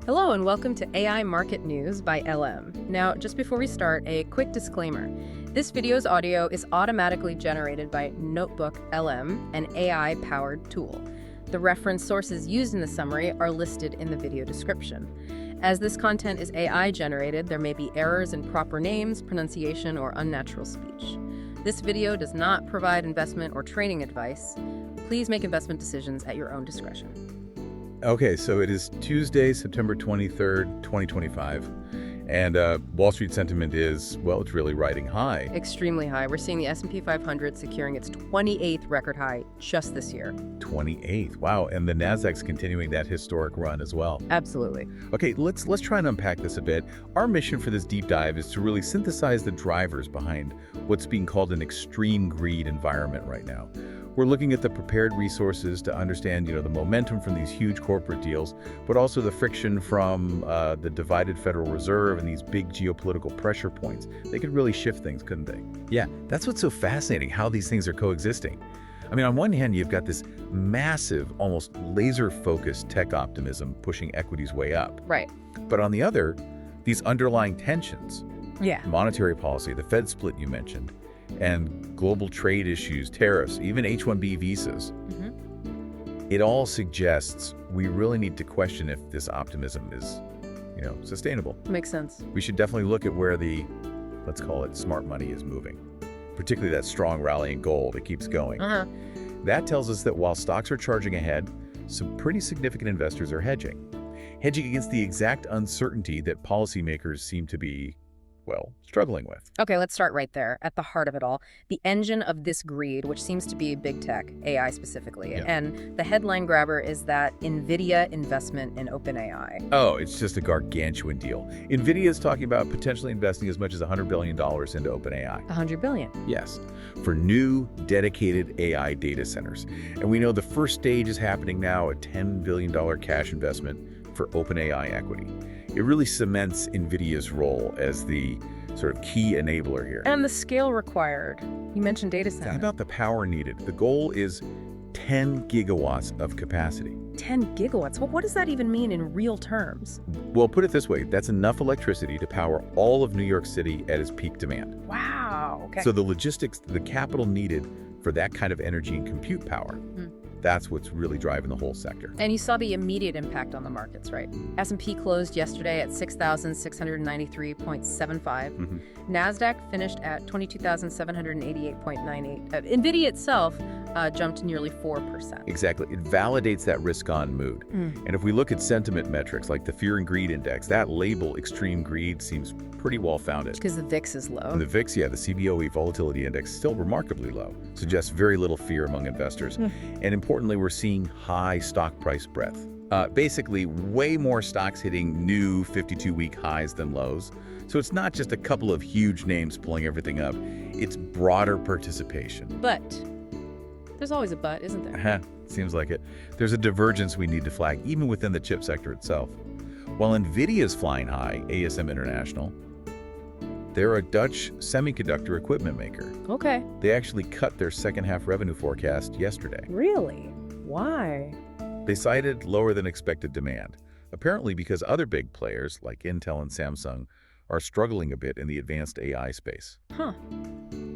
Hello and welcome to AI Market News by LM. Now, just before we start, a quick disclaimer. This video's audio is automatically generated by NotebookLM, an AI-powered tool. The reference sources used in the summary are listed in the video description. As this content is AI-generated, there may be errors in proper names, pronunciation, or unnatural speech. This video does not provide investment or trading advice. Please make investment decisions at your own discretion. Okay, so it is Tuesday, September 23rd, 2025, and Wall Street sentiment is, well, it's really riding high. Extremely high. We're seeing the S&P 500 securing its 28th record high just this year. 28th, wow, and the Nasdaq's continuing that historic run as well. Absolutely. Okay, let's try and unpack this a bit. Our mission for this deep dive is to really synthesize the drivers behind what's being called an extreme greed environment right now. We're looking at the prepared resources to understand, the momentum from these huge corporate deals, but also the friction from the divided Federal Reserve and these big geopolitical pressure points. They could really shift things, couldn't they? Yeah, that's what's so fascinating, how these things are coexisting. I mean, on one hand, you've got this massive, almost laser-focused tech optimism pushing equities way up. Right. But on the other, these underlying tensions, Yeah. monetary policy, the Fed split you mentioned, and global trade issues, tariffs, even H-1B visas. It all suggests we really need to question if this optimism is, sustainable. Makes sense. We should definitely look at where the, let's call it, smart money is moving, particularly that strong rally in gold. It keeps going. That tells us that while stocks are charging ahead, some pretty significant investors are hedging against the exact uncertainty that policymakers seem to be, well, struggling with. Okay, let's start right there, at the heart of it all. The engine of this greed, which seems to be big tech, AI specifically. Yeah. And the headline grabber is that NVIDIA investment in OpenAI. Oh, it's just a gargantuan deal. NVIDIA is talking about potentially investing as much as $100 billion into OpenAI. $100 billion. Yes, for new dedicated AI data centers. And we know the first stage is happening now, a $10 billion cash investment for OpenAI equity. It really cements NVIDIA's role as the sort of key enabler here. And the scale required. You mentioned data Think center. about the power needed. The goal is 10 gigawatts of capacity. 10 gigawatts. Well, what does that even mean in real terms? Well, put it this way, that's enough electricity to power all of New York City at its peak demand. Wow. Okay. So the logistics, the capital needed for that kind of energy and compute power, that's what's really driving the whole sector. And you saw the immediate impact on the markets, right? S&P closed yesterday at 6,693.75. NASDAQ finished at 22,788.98. NVIDIA itself jumped nearly 4%. Exactly. It validates that risk-on mood. And if we look at sentiment metrics like the Fear and Greed Index, that label, extreme greed, seems pretty well-founded. Because the VIX is low. And the VIX, the CBOE Volatility Index, still remarkably low, suggests very little fear among investors. And importantly, we're seeing high stock price breadth. Basically, way more stocks hitting new 52-week highs than lows. So it's not just a couple of huge names pulling everything up. It's broader participation. But there's always a but, isn't there? Seems like it. There's a divergence we need to flag, even within the chip sector itself. While NVIDIA's flying high, ASM International, they're a Dutch semiconductor equipment maker. Okay. They actually cut their second-half revenue forecast yesterday. Really? Why? They cited lower than expected demand, apparently because other big players like Intel and Samsung are struggling a bit in the advanced AI space.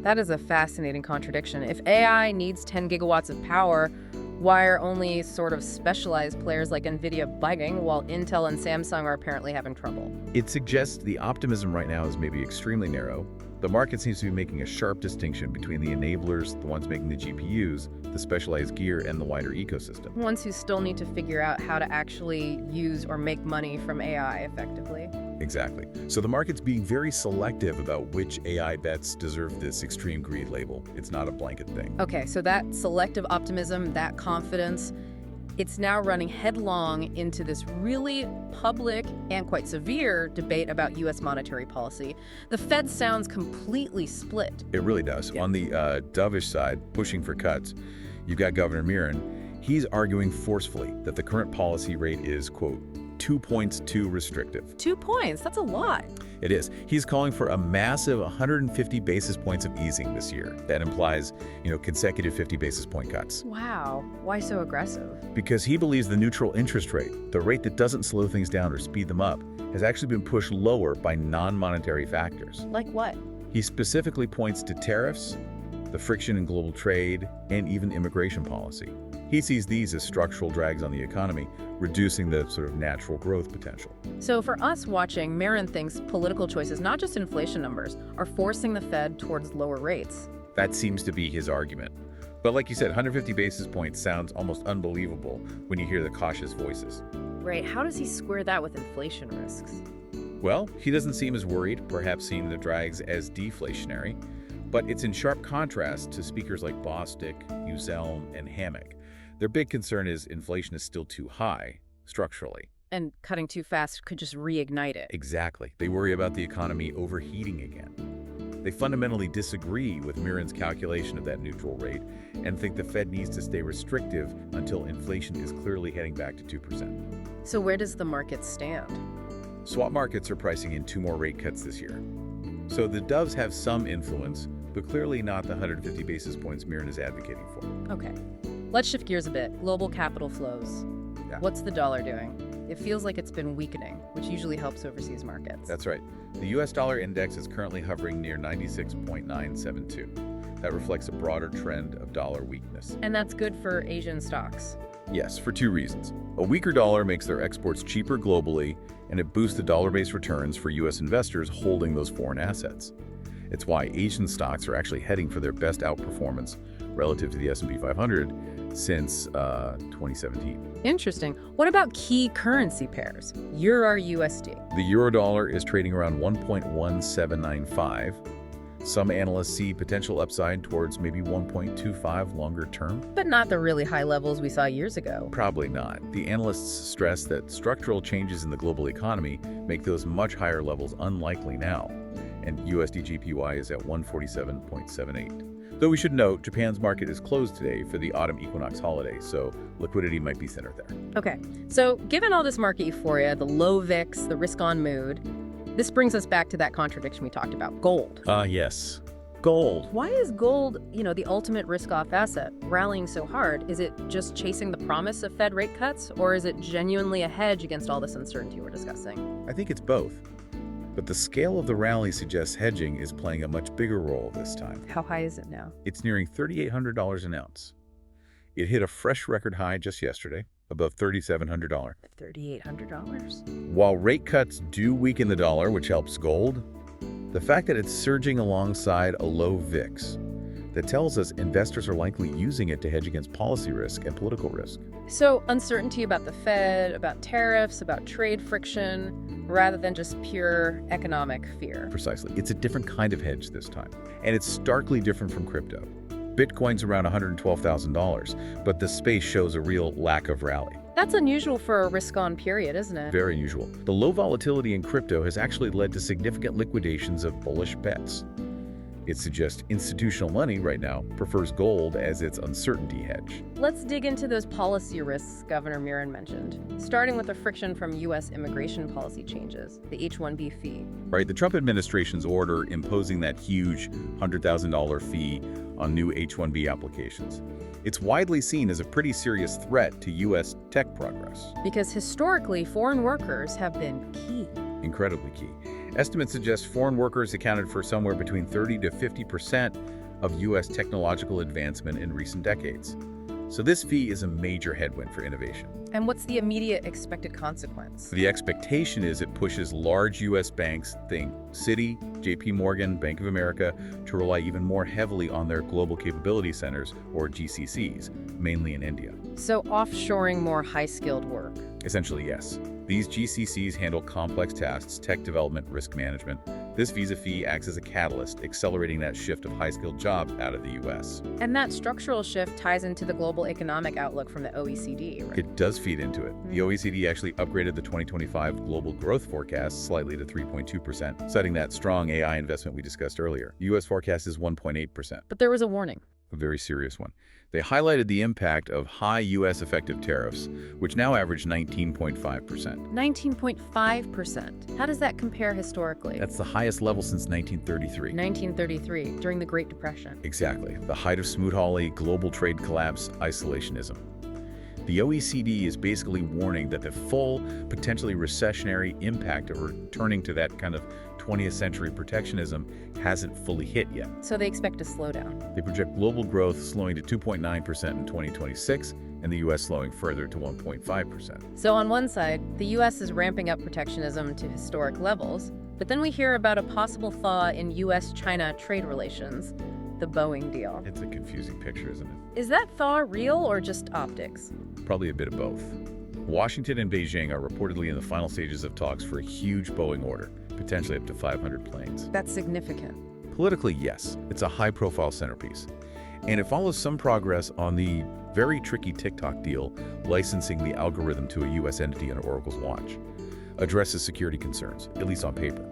That is a fascinating contradiction. If AI needs 10 gigawatts of power, why are only sort of specialized players like NVIDIA biting while Intel and Samsung are apparently having trouble? It suggests the optimism right now is maybe extremely narrow. The market seems to be making a sharp distinction between the enablers, the ones making the GPUs, the specialized gear, and the wider ecosystem. Ones who still need to figure out how to actually use or make money from AI effectively. Exactly. So the market's being very selective about which AI bets deserve this extreme greed label. It's not a blanket thing. Okay, so that selective optimism, that confidence, it's now running headlong into this really public and quite severe debate about U.S. monetary policy. The Fed sounds completely split. It really does. Yeah. On the dovish side, pushing for cuts, you've got Governor Miron. He's arguing forcefully that the current policy rate is, quote, 2 points too restrictive. 2 points, that's a lot. It is. He's calling for a massive 150 basis points of easing this year. That implies, consecutive 50 basis point cuts. Wow, why so aggressive? Because he believes the neutral interest rate, the rate that doesn't slow things down or speed them up, has actually been pushed lower by non-monetary factors. Like what? He specifically points to tariffs, the friction in global trade, and even immigration policy. He sees these as structural drags on the economy, reducing the sort of natural growth potential. So for us watching, Marin thinks political choices, not just inflation numbers, are forcing the Fed towards lower rates. That seems to be his argument. But like you said, 150 basis points sounds almost unbelievable when you hear the cautious voices. Right, how does he square that with inflation risks? Well, he doesn't seem as worried, perhaps seeing the drags as deflationary, but it's in sharp contrast to speakers like Bostic, Uzelm, and Hammack. Their big concern is inflation is still too high, structurally. And cutting too fast could just reignite it. Exactly. They worry about the economy overheating again. They fundamentally disagree with Marin's calculation of that neutral rate and think the Fed needs to stay restrictive until inflation is clearly heading back to 2%. So where does the market stand? Swap markets are pricing in 2 more rate cuts this year. So the doves have some influence, but clearly not the 150 basis points Marin is advocating for. Okay, let's shift gears a bit. Global capital flows. Yeah. What's the dollar doing? It feels like it's been weakening, which usually helps overseas markets. That's right. The U.S. dollar index is currently hovering near 96.972. That reflects a broader trend of dollar weakness. And that's good for Asian stocks. Yes, for 2 reasons. A weaker dollar makes their exports cheaper globally, and it boosts the dollar-based returns for U.S. investors holding those foreign assets. It's why Asian stocks are actually heading for their best outperformance relative to the S&P 500 since 2017. Interesting. What about key currency pairs? Euro USD. The euro-dollar is trading around 1.1795. Some analysts see potential upside towards maybe 1.25 longer term. But not the really high levels we saw years ago. Probably not. The analysts stress that structural changes in the global economy make those much higher levels unlikely now, and USD JPY is at 147.78. Though we should note, Japan's market is closed today for the autumn equinox holiday, so liquidity might be centered there. Okay, so given all this market euphoria, the low VIX, the risk-on mood, this brings us back to that contradiction we talked about, gold. Yes. Gold. Why is gold, the ultimate risk-off asset, rallying so hard? Is it just chasing the promise of Fed rate cuts, or is it genuinely a hedge against all this uncertainty we're discussing? I think it's both. But the scale of the rally suggests hedging is playing a much bigger role this time. How high is it now? It's nearing $3,800 an ounce. It hit a fresh record high just yesterday, above $3,700. $3,800? While rate cuts do weaken the dollar, which helps gold, the fact that it's surging alongside a low VIX, that tells us investors are likely using it to hedge against policy risk and political risk. So uncertainty about the Fed, about tariffs, about trade friction, rather than just pure economic fear. Precisely. It's a different kind of hedge this time. And it's starkly different from crypto. Bitcoin's around $112,000, but the space shows a real lack of rally. That's unusual for a risk-on period, isn't it? Very unusual. The low volatility in crypto has actually led to significant liquidations of bullish bets. It suggests institutional money right now prefers gold as its uncertainty hedge. Let's dig into those policy risks Governor Marin mentioned, starting with the friction from U.S. immigration policy changes, the H-1B fee. Right, the Trump administration's order imposing that huge $100,000 fee on new H-1B applications. It's widely seen as a pretty serious threat to U.S. tech progress. Because historically, foreign workers have been key. Incredibly key. Estimates suggest foreign workers accounted for somewhere between 30 to 50% of U.S. technological advancement in recent decades. So this fee is a major headwind for innovation. And what's the immediate expected consequence? The expectation is it pushes large U.S. banks, think Citi, JP Morgan, Bank of America, to rely even more heavily on their global capability centers, or GCCs, mainly in India. So offshoring more high-skilled work. Essentially, yes. These GCCs handle complex tasks, tech development, risk management. This visa fee acts as a catalyst, accelerating that shift of high-skilled jobs out of the U.S. And that structural shift ties into the global economic outlook from the OECD, right? It does feed into it. The OECD actually upgraded the 2025 global growth forecast slightly to 3.2%, citing that strong AI investment we discussed earlier. The U.S. forecast is 1.8%. But there was a warning. a very serious one. They highlighted the impact of high U.S. effective tariffs, which now average 19.5%. 19.5%. How does that compare historically? That's the highest level since 1933. 1933, during the Great Depression. Exactly. The height of Smoot-Hawley, global trade collapse, isolationism. The OECD is basically warning that the full, potentially recessionary impact of returning to that kind of 20th century protectionism hasn't fully hit yet. So they expect a slowdown. They project global growth slowing to 2.9% in 2026, and the U.S. slowing further to 1.5%. So on one side, the U.S. is ramping up protectionism to historic levels, but then we hear about a possible thaw in U.S.-China trade relations, the Boeing deal. It's a confusing picture, isn't it? Is that thaw real or just optics? Probably a bit of both. Washington and Beijing are reportedly in the final stages of talks for a huge Boeing order, potentially up to 500 planes. That's significant. Politically, yes, it's a high-profile centerpiece. And it follows some progress on the very tricky TikTok deal licensing the algorithm to a U.S. entity on Oracle's watch. Addresses security concerns, at least on paper.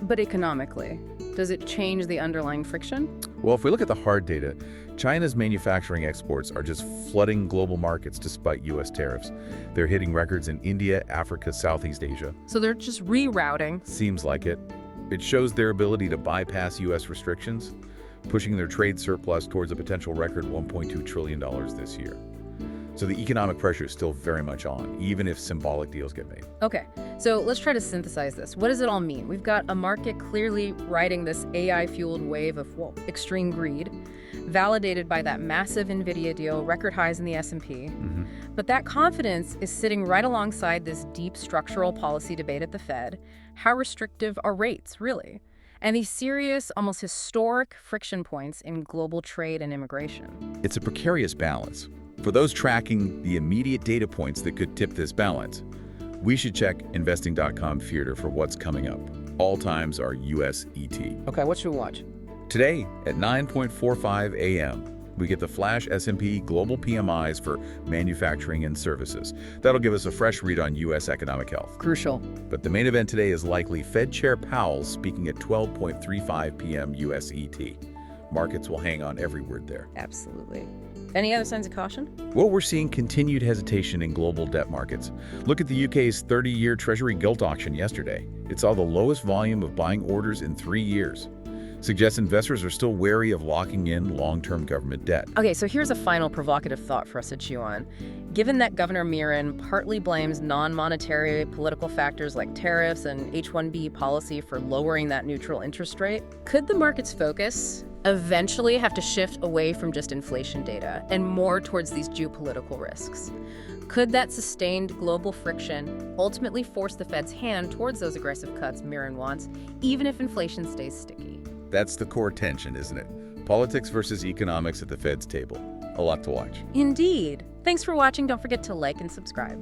But economically, does it change the underlying friction? Well, if we look at the hard data, China's manufacturing exports are just flooding global markets despite U.S. tariffs. They're hitting records in India, Africa, Southeast Asia. So they're just rerouting. Seems like it. It shows their ability to bypass U.S. restrictions, pushing their trade surplus towards a potential record $1.2 trillion this year. So the economic pressure is still very much on, even if symbolic deals get made. Okay, so let's try to synthesize this. What does it all mean? We've got a market clearly riding this AI-fueled wave of extreme greed, validated by that massive NVIDIA deal, record highs in the S&P. But that confidence is sitting right alongside this deep structural policy debate at the Fed. How restrictive are rates, really? And these serious, almost historic friction points in global trade and immigration. It's a precarious balance. For those tracking the immediate data points that could tip this balance, we should check investing.com theater for what's coming up. All times are USET. Okay, what should we watch? Today at 9:45 a.m., we get the flash S&P global PMIs for manufacturing and services. That'll give us a fresh read on U.S. economic health. Crucial. But the main event today is likely Fed Chair Powell speaking at 12:35 p.m. USET. Markets will hang on every word there. Absolutely. Any other signs of caution? Well, we're seeing continued hesitation in global debt markets. Look at the UK's 30-year Treasury gilt auction yesterday. It saw the lowest volume of buying orders in 3 years. Suggests investors are still wary of locking in long-term government debt. Okay, so here's a final provocative thought for us to chew on. Given that Governor Miran partly blames non-monetary political factors like tariffs and H-1B policy for lowering that neutral interest rate, could the market's focus eventually have to shift away from just inflation data and more towards these geopolitical risks? Could that sustained global friction ultimately force the Fed's hand towards those aggressive cuts Miran wants, even if inflation stays sticky? That's the core tension, isn't it? Politics versus economics at the Fed's table. A lot to watch. Indeed. Thanks for watching. Don't forget to like and subscribe.